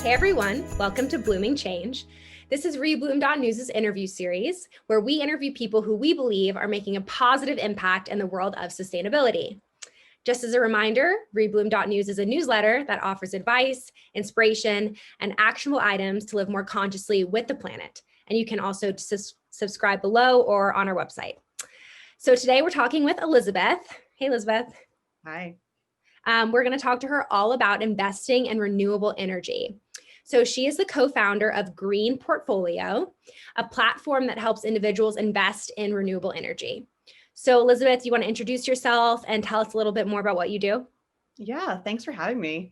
Hey everyone, welcome to Blooming Change. This is rebloom.news' interview series, where we interview people who we believe are making a positive impact in the world of sustainability. Just as a reminder, rebloom.news is a newsletter that offers advice, inspiration, and actionable items to live more consciously with the planet. And you can also subscribe below or on our website. So today we're talking with Elizabeth. Hey, Elizabeth. Hi. We're going to talk to her all about investing in renewable energy. So she is the co-founder of Green Portfolio, a platform that helps individuals invest in renewable energy. So Elizabeth, you want to introduce yourself and tell us a little bit more about what you do? Yeah, thanks for having me.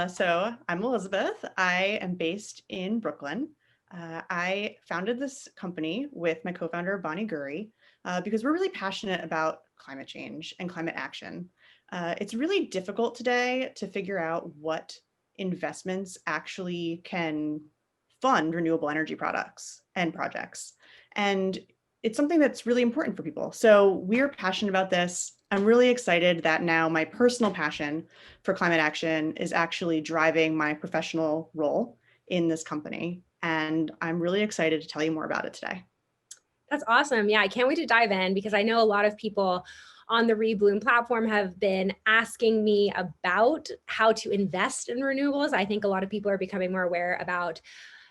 So I'm Elizabeth. I am based in Brooklyn. I founded this company with my co-founder, Bonnie Gurry, because we're really passionate about climate change and climate action. It's really difficult today to figure out what investments actually can fund renewable energy products and projects. And it's something that's really important for people. So we're passionate about this. I'm really excited that now my personal passion for climate action is actually driving my professional role in this company. And I'm really excited to tell you more about it today. That's awesome. Yeah, I can't wait to dive in because I know a lot of people on the Rebloom platform have been asking me about how to invest in renewables. I think a lot of people are becoming more aware about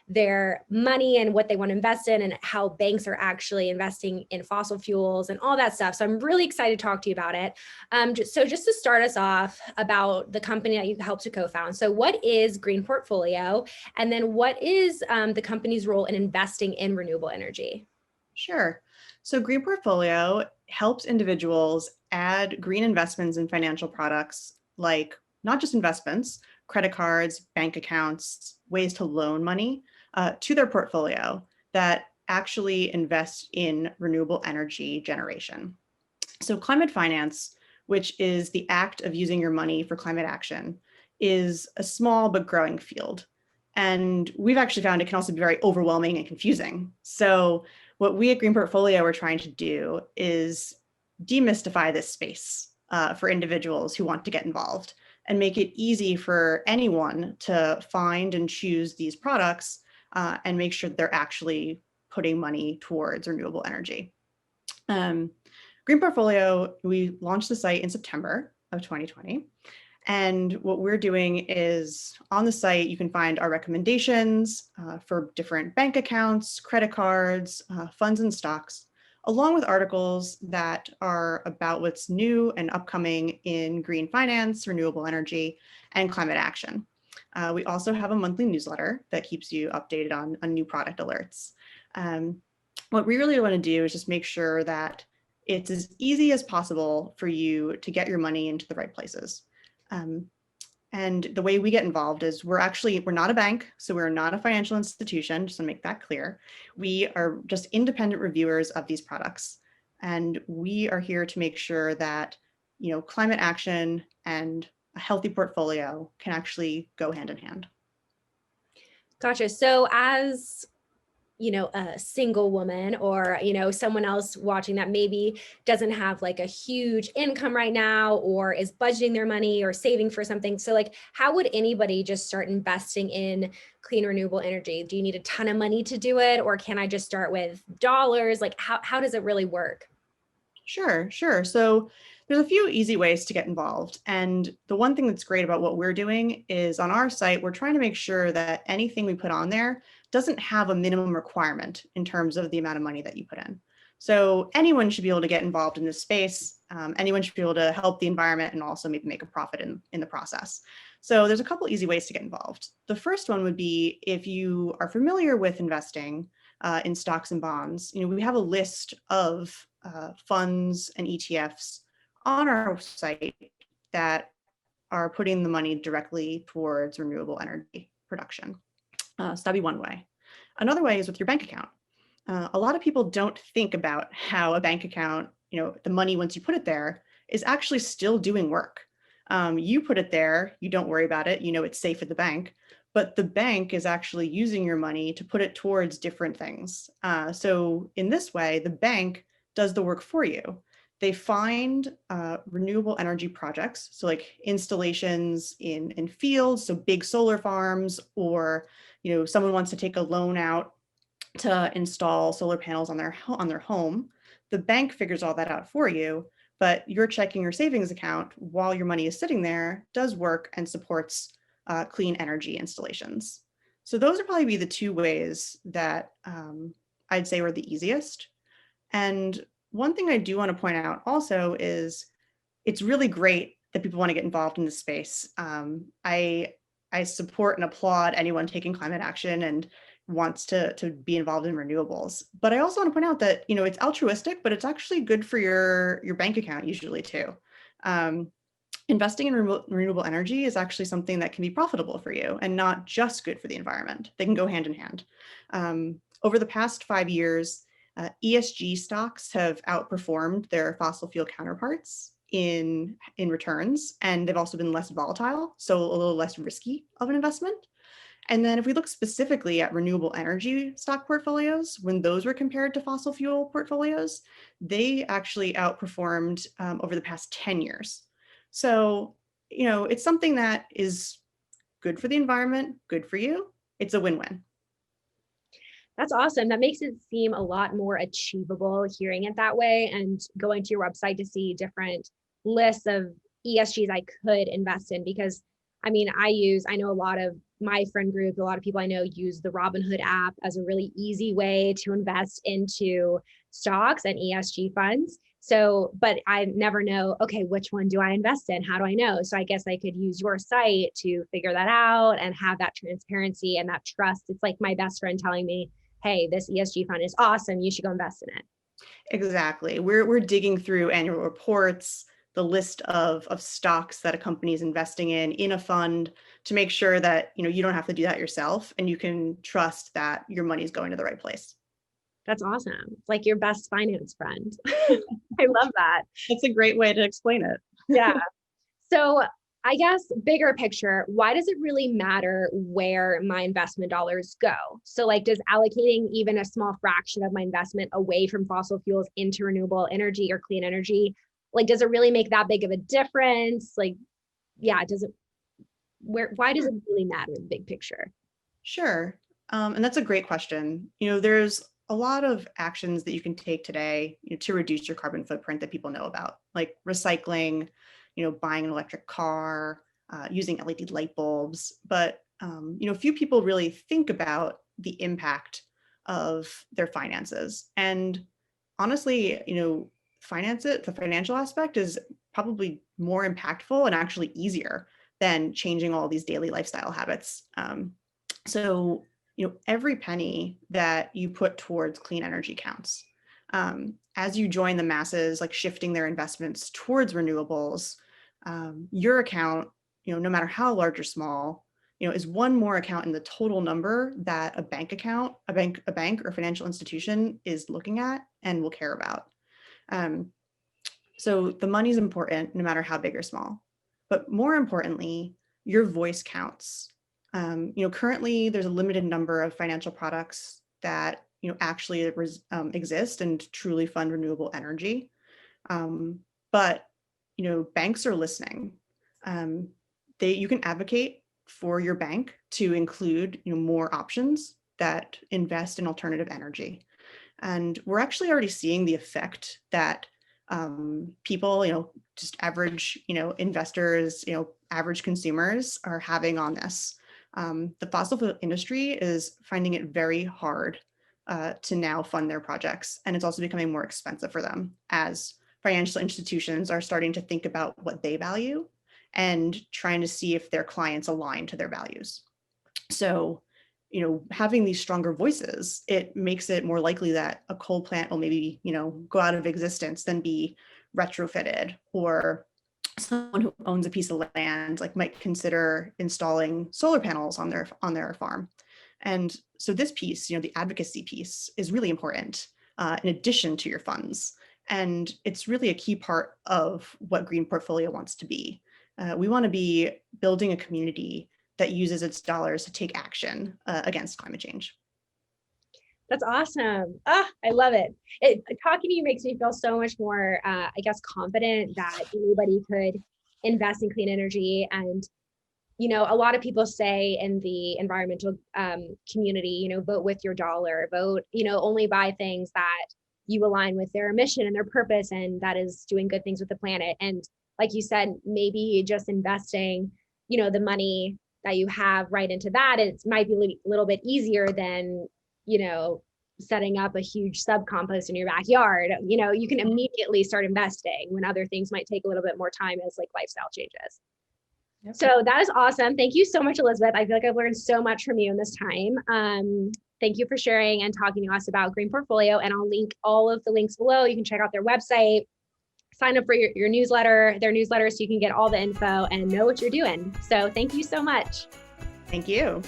their money and what they want to invest in and how banks are actually investing in fossil fuels and all that stuff. So I'm really excited to talk to you about it. Just to start us off about the company that you helped to co-found. So what is Green Portfolio? And then what is the company's role in investing in renewable energy? Sure. So Green Portfolio helps individuals add green investments in financial products like not just investments, credit cards, bank accounts, ways to loan money to their portfolio that actually invest in renewable energy generation. So climate finance, which is the act of using your money for climate action, is a small but growing field. And we've actually found it can also be very overwhelming and confusing. So what we at Green Portfolio are trying to do is demystify this space for individuals who want to get involved and make it easy for anyone to find and choose these products and make sure that they're actually putting money towards renewable energy. Green Portfolio, we launched the site in September of 2020. And what we're doing is on the site, you can find our recommendations for different bank accounts, credit cards, funds and stocks, along with articles that are about what's new and upcoming in green finance, renewable energy, and climate action. We also have a monthly newsletter that keeps you updated on new product alerts. What we really want to do is just make sure that it's as easy as possible for you to get your money into the right places. And the way we get involved is we're not a bank, so we're not a financial institution, just to make that clear. We are just independent reviewers of these products. And we are here to make sure that, climate action and a healthy portfolio can actually go hand in hand. Gotcha. So as a single woman or, someone else watching that maybe doesn't have like a huge income right now or is budgeting their money or saving for something. So like, how would anybody just start investing in clean renewable energy? Do you need a ton of money to do it? Or can I just start with dollars? Like how does it really work? Sure. So there's a few easy ways to get involved. And the one thing that's great about what we're doing is on our site, we're trying to make sure that anything we put on there doesn't have a minimum requirement in terms of the amount of money that you put in. So anyone should be able to get involved in this space. Anyone should be able to help the environment and also maybe make a profit in the process. So there's a couple easy ways to get involved. The first one would be if you are familiar with investing in stocks and bonds, we have a list of funds and ETFs on our site that are putting the money directly towards renewable energy production. So that'd be one way. Another way is with your bank account. A lot of people don't think about how a bank account, the money once you put it there is actually still doing work. You put it there, you don't worry about it, it's safe at the bank, but the bank is actually using your money to put it towards different things. So in this way, the bank does the work for you. they find renewable energy projects, so like installations in fields, so big solar farms, or someone wants to take a loan out to install solar panels on their home. The bank figures all that out for you, but your checking or savings account, while your money is sitting there, does work and supports clean energy installations. So those would probably be the two ways that I'd say were the easiest. And one thing I do want to point out also is it's really great that people want to get involved in this space. I support and applaud anyone taking climate action and wants to be involved in renewables. But I also want to point out that it's altruistic, but it's actually good for your bank account usually too. Um, Investing in renewable energy is actually something that can be profitable for you and not just good for the environment. They can go hand in hand. Over the past 5 years, ESG stocks have outperformed their fossil fuel counterparts in returns, and they've also been less volatile, so a little less risky of an investment. And then if we look specifically at renewable energy stock portfolios, when those were compared to fossil fuel portfolios, they actually outperformed over the past 10 years. So, it's something that is good for the environment, good for you. It's a win-win. That's awesome. That makes it seem a lot more achievable hearing it that way and going to your website to see different lists of ESGs I could invest in. Because I know a lot of my friend group, a lot of people I know use the Robinhood app as a really easy way to invest into stocks and ESG funds. So, but I never know, okay, which one do I invest in? How do I know? So I guess I could use your site to figure that out and have that transparency and that trust. It's like my best friend telling me, hey, this ESG fund is awesome. You should go invest in it. Exactly. We're digging through annual reports, the list of stocks that a company is investing in a fund to make sure that you don't have to do that yourself and you can trust that your money is going to the right place. That's awesome. It's like your best finance friend. I love that. That's a great way to explain it. Yeah. So I guess bigger picture, why does it really matter where my investment dollars go? So like, does allocating even a small fraction of my investment away from fossil fuels into renewable energy or clean energy, like, does it really make that big of a difference? Like, yeah, why does it really matter in the big picture? Sure. And that's a great question. There's a lot of actions that you can take today, to reduce your carbon footprint that people know about, like recycling, buying an electric car, using LED light bulbs. But few people really think about the impact of their finances. And honestly, the financial aspect is probably more impactful and actually easier than changing all these daily lifestyle habits. So, every penny that you put towards clean energy counts. As you join the masses, like shifting their investments towards renewables, your account, no matter how large or small, is one more account in the total number that a bank account, a bank or financial institution is looking at and will care about. Um, so the money is important no matter how big or small. But more importantly, your voice counts. Currently there's a limited number of financial products that actually exist and truly fund renewable energy. But banks are listening. Um, you can advocate for your bank to include more options that invest in alternative energy. And we're actually already seeing the effect that people, just average, investors, average consumers are having on this. The fossil fuel industry is finding it very hard to now fund their projects. And it's also becoming more expensive for them as financial institutions are starting to think about what they value and trying to see if their clients align to their values. So, having these stronger voices, it makes it more likely that a coal plant will maybe, go out of existence than be retrofitted, or someone who owns a piece of land like might consider installing solar panels on their farm. And so this piece, the advocacy piece is really important in addition to your funds. And it's really a key part of what Green Portfolio wants to be. We want to be building a community that uses its dollars to take action against climate change. That's awesome. I love it. Talking to you makes me feel so much more, I guess, confident that anybody could invest in clean energy. And, a lot of people say in the environmental community, vote with your dollar, vote, only buy things that you align with their mission and their purpose, and that is doing good things with the planet. And like you said, maybe just investing, the money that you have right into that, it might be a little bit easier than, setting up a huge sub compost in your backyard. You can immediately start investing when other things might take a little bit more time as like lifestyle changes. Yep. So that is awesome. Thank you so much, Elizabeth. I feel like I've learned so much from you in this time. Thank you for sharing and talking to us about Green Portfolio. And I'll link all of the links below. You can check out their website, sign up for their newsletter, so you can get all the info and know what you're doing. So thank you so much. Thank you.